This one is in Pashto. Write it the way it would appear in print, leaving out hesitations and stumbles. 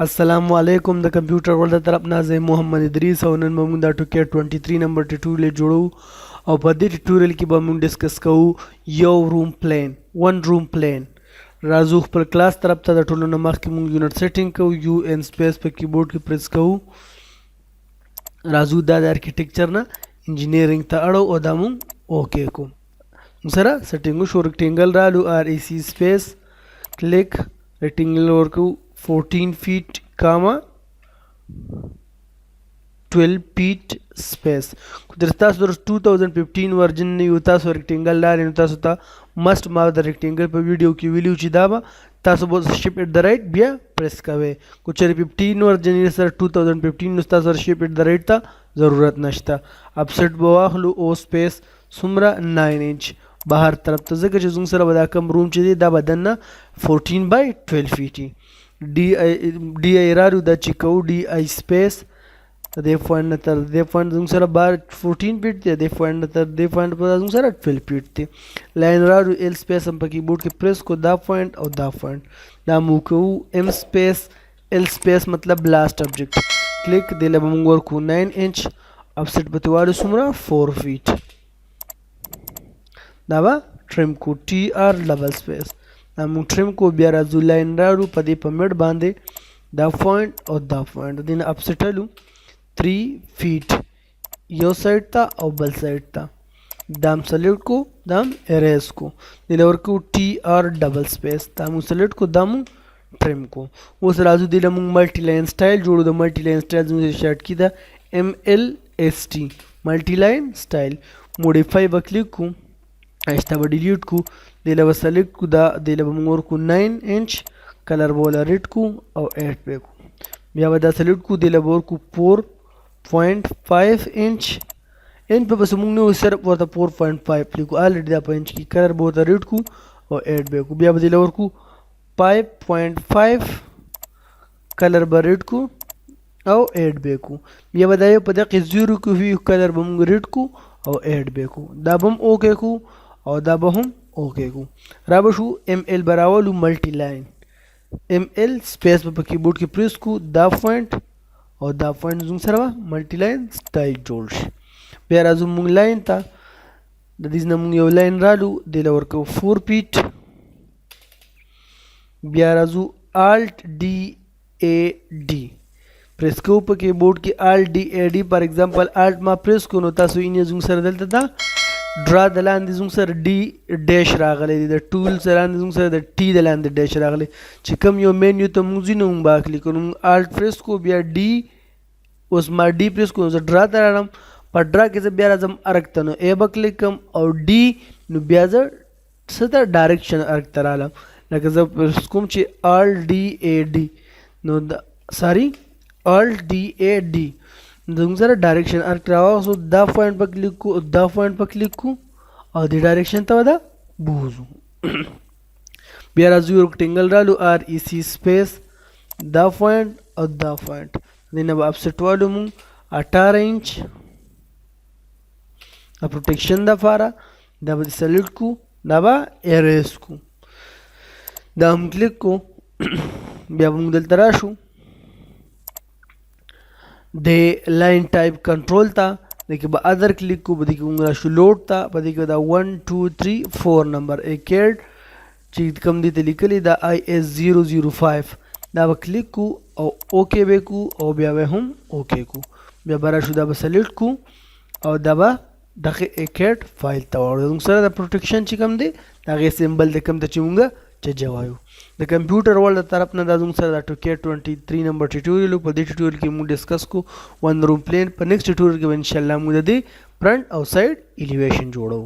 अस्सलाम वालेकुम د कंप्यूटर ورلد طرف نه زه محمد ادریس او نن موږ د ټوکې 23 نمبر ټیوټوریال جوړو او په دې ټیوټوریال کې به موږ ډیسکس کوو یو روم پلان ون روم پلان راځو خپل کلاس طرف ته د ټولو نه مخکې موږ یونټ سیټینګ کوو یو ان سپیس په کیبورډ کې پریس کوو راځو دا د ارکیټیکچر نه انجینیرینګ ته اړو او دا موږ اوکې کوو سره سیټینګ شو ریکټینګل رالو ار ای سی سپیس کلیک ریکټینګل ورکو 14 feet comma 12 feet space در تاسو در 2015 ورژن نه یو تاسو ریکټینګل لارې نو تاسو ته مست ما د ریکټینګل په ویډیو کې ویلو چې دا به تاسو به شیپ اټ د رائټ بیا پریس کوئ کو چېرې 15 ورژن یې سره 2015 نو تاسو شیپ اټ د رائټ ته ضرورت نشته اپسیټ به واخلو او سپیس څومره 9 انچ بهر طرف ته ځکه چې زموږ سره به دا کم روم چې دی دا به دننه 14 by 12 feet D I रारू दा चिको डी आई स्पेस दे फंड तर दे फंड जुंग सरा बार 14 फीट थे दे फंड तर दे फंड पर जुंग सरा 12 फीट थे लाइन रारू एल स्पेस हम पर कीबोर्ड के प्रेस को दा फंड और दा फंड दा मुको एम स्पेस एल स्पेस मतलब लास्ट ऑब्जेक्ट क्लिक दे लब मुंगोर को 9 इंच ऑफसेट बतवारो सुमरा 4 फीट दावा ट्रिम को टी आर डबल स्पेस دا مونږ ټریم کو بیا راځو لاین راړو په دې په مډ باندې دا پوینټ او دا پوینټ دین اپسټلو 3 فیټ یو سایډ ته او بل سایډ ته دام سلیکټ کو دام اریز کو دلور کو ټي آر ډبل سپیس دام سلیکټ کو دام ټریم کو اوس راځو دله مونږ ملټی لاین سټایل جوړو د ملټی لاین سټایل زموږ شارټ کی دا ام ال اس ټي ملټی لاین سټایل موډیفای وکلیک کو ایستا به ډیلیټ کو دله به سلیکټ کو دا دله به موږ ورکو 9 انچ کلر بوله ریډ کو او ایډ پې کو بیا به دا سلیکټ کو دله به ورکو 4.5 انچ ان په بس موږ نو صرف ورته 4.5 لیکو الریډي دا په انچ کې کلر بوله ریډ کو او ایډ پې کو بیا به دله ورکو 5.5 کلر به ریډ کو او ایډ پې کو بیا به دا یو په دقیقه 0 کو وی کلر به موږ ریډ کو او ایډ پې کو دا به هم اوکې کو او دا به هم اوکې کو را به شو ایم ایل براولو ملټی لاین ایم ایل سپیس په کیبورډ کې پریس کو دا پوینټ او دا پوینټ زوم سره ملټی لاین سټایل جوړ شي بیا راځو موږ لاین ته د دې نه موږ یو لاین رالو د لور کو 4 فیټ بیا راځو الټ ډي ا ډي پریس کو په کیبورډ کې الټ ډي ا ډي فار ایگزامپل الټ ما پریس کو نو تاسو یې زوم سره دلته دا ډرا د لاندې زموږ سره ډي ډیش راغلی دی د ټول سره لاندې زموږ سره د ټي د لاندې ډیش راغلی چې کوم یو مینیو ته موږ ځینو موږ به کلیک کوو الټ پریس کو بیا ډي اوس ما ډي پریس کوم زه ډرا ته راغلم په ډرا کې زه بیا راځم ارک ته نو ای به کلیک کوم او ډي نو بیا زه څه ته ډایرکشن ارک ته رالم لکه زه پریس کوم چې الټ ډي ای ډي نو ساري الټ ډي ای ډي زموږ سره ډایرکشن ارک راوځو دا پوینټ په کلیک کو دا پوینټ په کلیک کو او د ډایرکشن ته ودا بوزو بیا راځو ریکټینګل رالو ار ای سی سپیس دا پوینټ او دا پوینټ دینه به اپسیټ والو مو 18 انچ ا پروټیکشن دا فارا دا به سلیکټ کو دا به اریز کو دا هم کلیک کو بیا موږ دلته راشو د لاین ټایپ کنټرول ته دغه به اذر کلیک کو بده کې موږ راشو لوډ ته بده کې دا 1 2 3 4 نمبر ایکډ چې کوم دي ته لیکلي دا آی اس 005 دا به کلیک کو او اوکې به کو او بیا به هم اوکې کو بیا به راشو دا به سلیکټ کو او دا به دغه ایکډ فایل ته ورو سره د پروټیکشن چې کوم دی دغه سمبل د کوم ته چې موږ چې جوایو د کمپیوټر ورلد طرف نه د زموږ سره د ټوکې 23 نمبر ټیوټوریال په دې ټیوټوریال کې موږ ډیسکس کو ون روم پلان په نیکسټ ټیوټوریال کې ان شاء الله موږ د فرنٹ او سایډ الیویشن جوړو